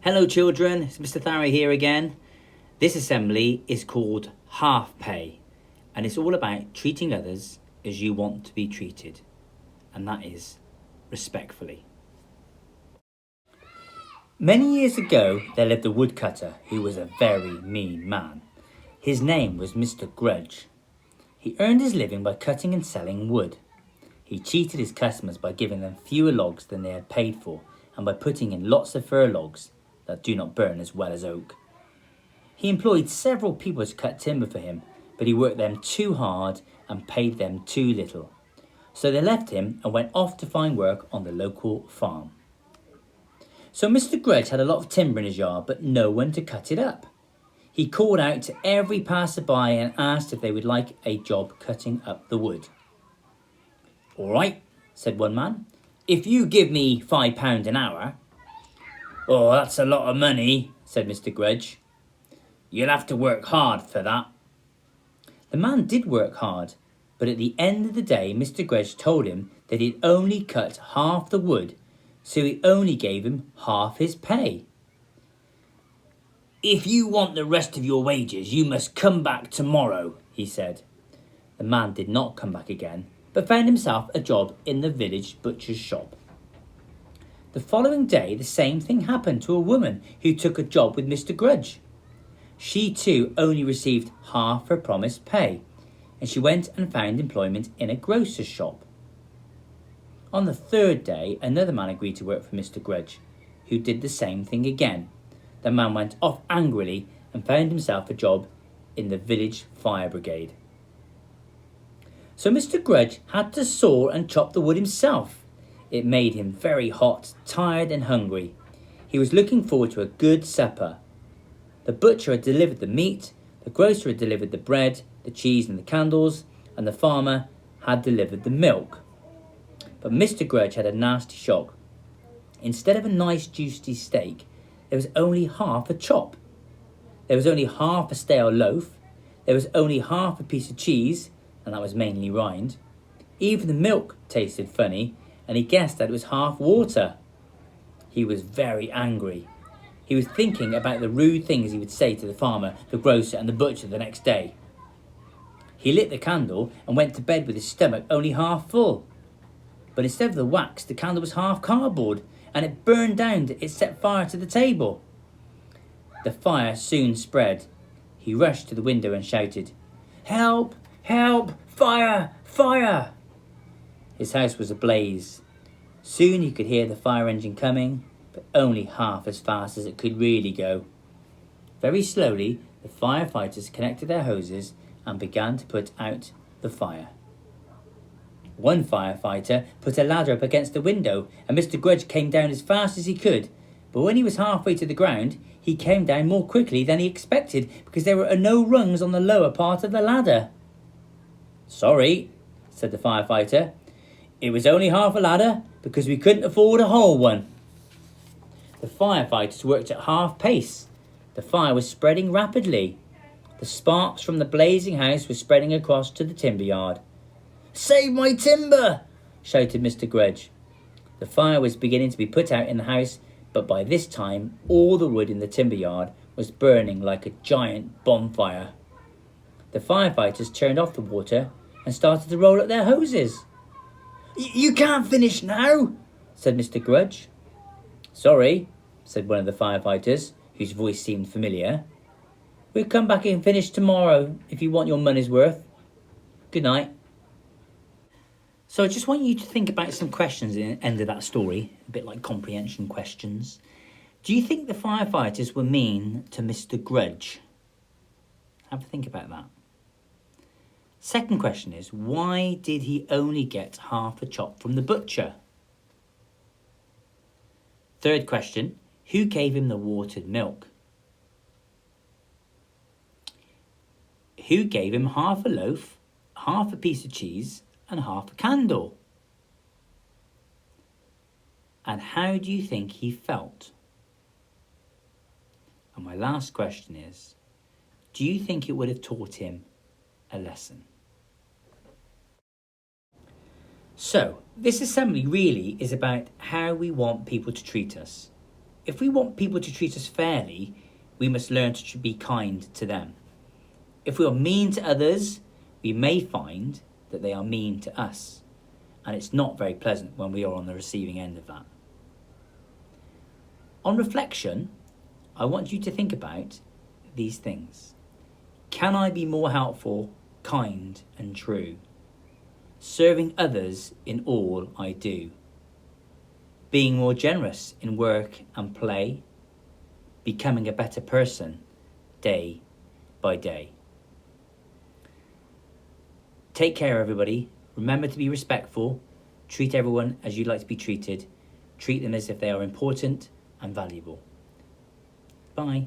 Hello children, it's Mr. Tharrow here again. This assembly is called Half Pay, and it's all about treating others as you want to be treated, and that is respectfully. Many years ago there lived a woodcutter who was a very mean man. His name was Mr. Grudge. He earned his living by cutting and selling wood. He cheated his customers by giving them fewer logs than they had paid for, and by putting in lots of fir logs that do not burn as well as oak. He employed several people to cut timber for him, but he worked them too hard and paid them too little. So they left him and went off to find work on the local farm. So Mr. Grudge had a lot of timber in his yard, but no one to cut it up. He called out to every passerby and asked if they would like a job cutting up the wood. "All right," said one man, "if you give me £5 an hour." "Oh, that's a lot of money," said Mr. Grudge. "You'll have to work hard for that." The man did work hard, but at the end of the day Mr. Grudge told him that he'd only cut half the wood, so he only gave him half his pay. "If you want the rest of your wages, you must come back tomorrow," he said. The man did not come back again, but found himself a job in the village butcher's shop. The following day, the same thing happened to a woman who took a job with Mr. Grudge. She too only received half her promised pay, and she went and found employment in a grocer's shop. On the third day, another man agreed to work for Mr. Grudge, who did the same thing again. The man went off angrily and found himself a job in the village fire brigade. So Mr. Grudge had to saw and chop the wood himself. It made him very hot, tired and hungry. He was looking forward to a good supper. The butcher had delivered the meat, the grocer had delivered the bread, the cheese and the candles, and the farmer had delivered the milk. But Mr. Grudge had a nasty shock. Instead of a nice juicy steak, there was only half a chop. There was only half a stale loaf. There was only half a piece of cheese, and that was mainly rind. Even the milk tasted funny, and he guessed that it was half water. He was very angry. He was thinking about the rude things he would say to the farmer, the grocer and the butcher the next day. He lit the candle and went to bed with his stomach only half full. But instead of the wax, the candle was half cardboard, and it burned down. It set fire to the table. The fire soon spread. He rushed to the window and shouted, "Help! Help! Fire! Fire!" His house was ablaze. Soon he could hear the fire engine coming, but only half as fast as it could really go. Very slowly, the firefighters connected their hoses and began to put out the fire. One firefighter put a ladder up against the window, and Mr. Grudge came down as fast as he could. But when he was halfway to the ground, he came down more quickly than he expected, because there were no rungs on the lower part of the ladder. "Sorry," said the firefighter. "It was only half a ladder because we couldn't afford a whole one." The firefighters worked at half pace. The fire was spreading rapidly. The sparks from the blazing house were spreading across to the timber yard. "Save my timber!" shouted Mr. Grudge. The fire was beginning to be put out in the house, but by this time all the wood in the timber yard was burning like a giant bonfire. The firefighters turned off the water and started to roll up their hoses. "You can't finish now," said Mr. Grudge. "Sorry," said one of the firefighters, whose voice seemed familiar. "We'll come back and finish tomorrow if you want your money's worth. Good night." So I just want you to think about some questions at the end of that story, a bit like comprehension questions. Do you think the firefighters were mean to Mr. Grudge? Have a think about that. Second question is, why did he only get half a chop from the butcher? Third question, who gave him the watered milk? Who gave him half a loaf, half a piece of cheese, and half a candle? And how do you think he felt? And my last question is, do you think it would have taught him a lesson? So, this assembly really is about how we want people to treat us. If we want people to treat us fairly, we must learn to be kind to them. If we are mean to others, we may find that they are mean to us. And it's not very pleasant when we are on the receiving end of that. On reflection, I want you to think about these things. Can I be more helpful, kind and true? Serving others in all I do. Being more generous in work and play. Becoming a better person day by day. Take care, everybody. Remember to be respectful. Treat everyone as you'd like to be treated. Treat them as if they are important and valuable. Bye.